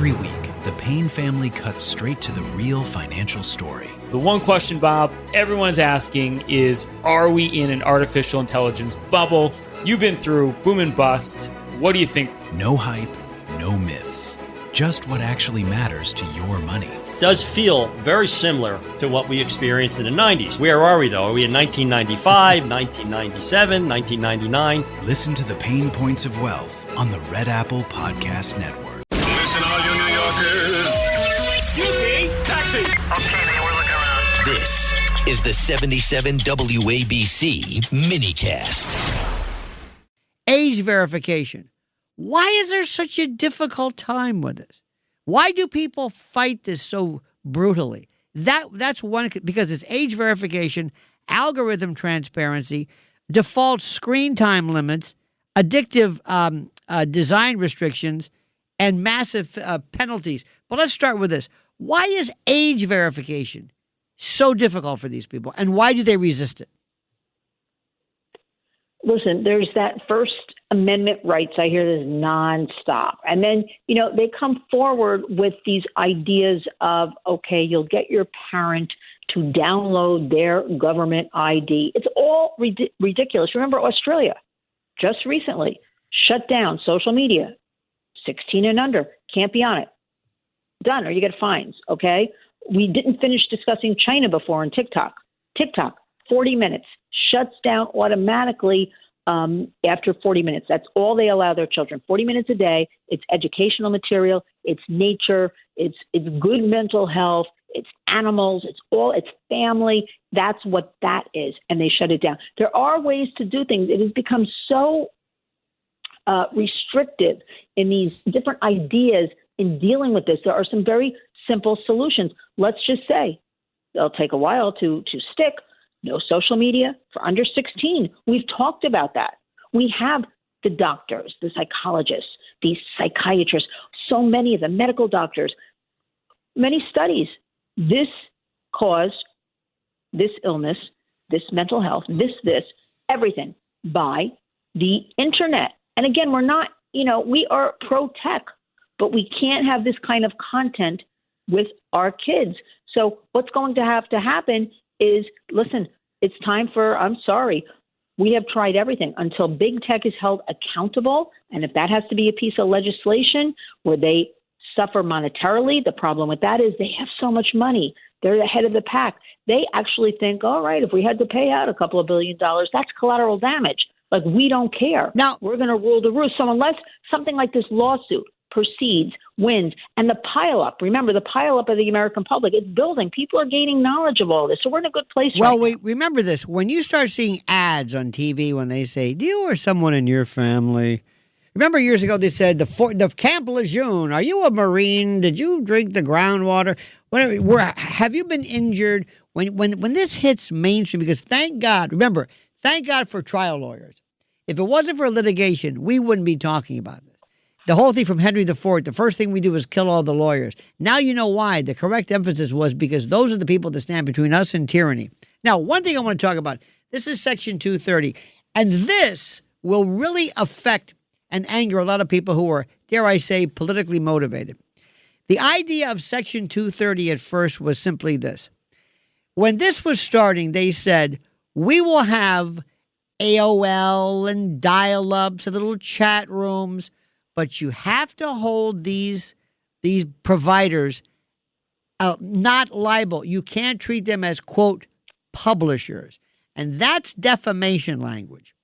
Every week, the Payne family cuts straight to the real financial story. The one question, Bob, everyone's asking is, are we in an artificial intelligence bubble? You've been through boom and bust. What do you think? No hype, no myths. Just what actually matters to your money. Does feel very similar to what we experienced in the 90s. Where are we, though? Are we in 1995, 1997, 1999? Listen to the Pain Points of Wealth on the Red Apple Podcast Network. Listen, all you New Yorkers. Taxi. Okay, man, we're looking around. This is the 77 WABC minicast. Age verification. Why is there such a difficult time with this? Why do people fight this so brutally? That's one, because it's age verification, algorithm transparency, default screen time limits, addictive design restrictions, and massive penalties. But let's start with this. Why is age verification so difficult for these people, and why do they resist it? Listen, there's that First Amendment rights. I hear this nonstop. And then, they come forward with these ideas of, okay, you'll get your parent to download their government ID. It's all ridiculous. Remember, Australia just recently shut down social media. 16 and under, can't be on it. Done, or you get fines, okay? We didn't finish discussing China before and TikTok. TikTok, 40 minutes, shuts down automatically after 40 minutes. That's all they allow their children, 40 minutes a day. It's educational material, it's nature, it's good mental health, it's animals, it's family. That's what that is, and they shut it down. There are ways to do things. It has become so restrictive in these different ideas in dealing with this. There are some very simple solutions. Let's just say they'll take a while to stick. No social media for under 16. We've talked about that. We have the doctors, the psychologists, the psychiatrists, so many of them, medical doctors, many studies. This caused this illness, this mental health, this, everything by the internet. And again, we're not, we are pro-tech, but we can't have this kind of content with our kids. So what's going to have to happen is, listen, it's time for, I'm sorry, we have tried everything until big tech is held accountable. And if that has to be a piece of legislation where they suffer monetarily, the problem with that is they have so much money. They're the head of the pack. They actually think, all right, if we had to pay out a couple of $1 billion, that's collateral damage. Like, we don't care. Now, we're going to rule the roost. So unless something like this lawsuit proceeds, wins, and the pileup, remember, the pileup of the American public, it's building. People are gaining knowledge of all this. So we're in a good place right now. Remember this. When you start seeing ads on TV when they say, do you or someone in your family? Remember years ago they said, the Camp Lejeune, are you a Marine? Did you drink the groundwater? Whatever. Have you been injured? When this hits mainstream, because thank God for trial lawyers. If it wasn't for litigation, we wouldn't be talking about this. The whole thing from Henry IV, the first thing we do was kill all the lawyers. Now you know why. The correct emphasis was because those are the people that stand between us and tyranny. Now, one thing I want to talk about, this is Section 230, and this will really affect and anger a lot of people who are, dare I say, politically motivated. The idea of Section 230 at first was simply this. When this was starting, they said, we will have AOL and dial-ups and little chat rooms, but you have to hold these providers not liable. You can't treat them as, quote, publishers. And that's defamation language.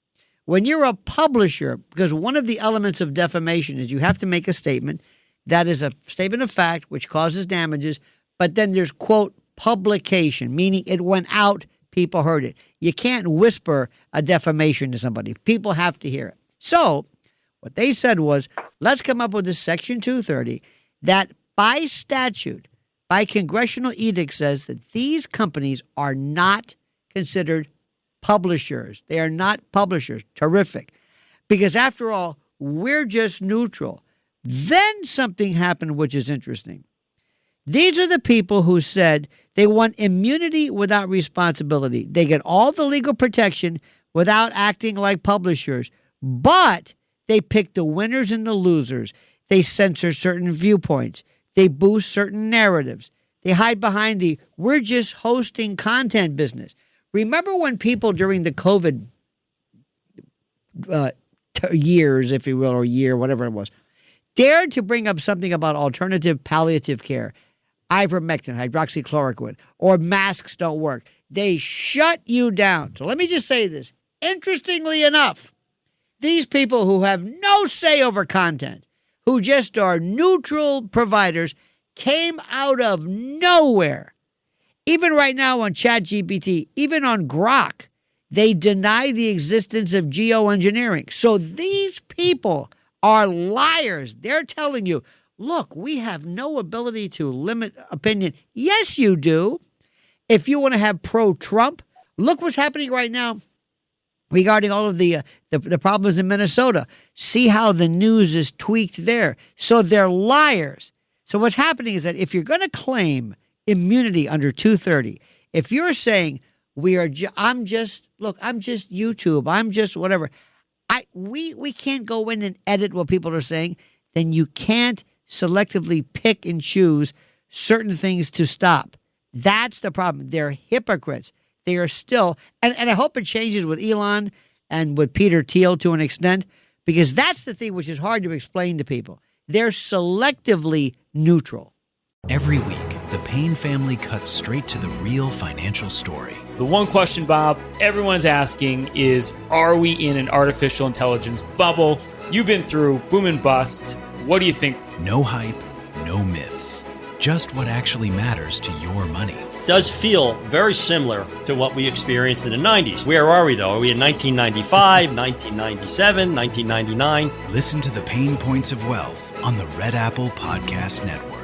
When you're a publisher, because one of the elements of defamation is you have to make a statement that is a statement of fact which causes damages, but then there's, quote, publication, meaning it went out, people heard it. You can't whisper a defamation to somebody. People have to hear it. So what they said was, let's come up with this Section 230 that by statute, by congressional edict says that these companies are not considered publishers. They are not publishers. Terrific. Because after all, we're just neutral. Then something happened which is interesting. These are the people who said they want immunity without responsibility. They get all the legal protection without acting like publishers, but they pick the winners and the losers. They censor certain viewpoints. They boost certain narratives. They hide behind the we're just hosting content business. Remember when people during the COVID years, if you will, or year, whatever it was, dared to bring up something about alternative palliative care, ivermectin, hydroxychloroquine, or masks don't work. They shut you down. So let me just say this. Interestingly enough, these people who have no say over content, who just are neutral providers, came out of nowhere. Even right now on ChatGPT, even on Grok, they deny the existence of geoengineering. So these people are liars. They're telling you, look, we have no ability to limit opinion. Yes, you do. If you want to have pro-Trump, look what's happening right now regarding all of the problems in Minnesota. See how the news is tweaked there. So they're liars. So what's happening is that if you're going to claim immunity under 230, if you're saying I'm just YouTube, I'm just whatever, we can't go in and edit what people are saying, then you can't selectively pick and choose certain things to stop. That's the problem. They're hypocrites. They are still, and I hope it changes with Elon and with Peter Thiel to an extent, because that's the thing which is hard to explain to people. They're selectively neutral. Every week, the Payne family cuts straight to the real financial story. The one question, Bob, everyone's asking is, are we in an artificial intelligence bubble? You've been through boom and bust. What do you think? No hype, no myths. Just what actually matters to your money. Does feel very similar to what we experienced in the 90s. Where are we, though? Are we in 1995, 1997, 1999? Listen to the Pain Points of Wealth on the Red Apple Podcast Network.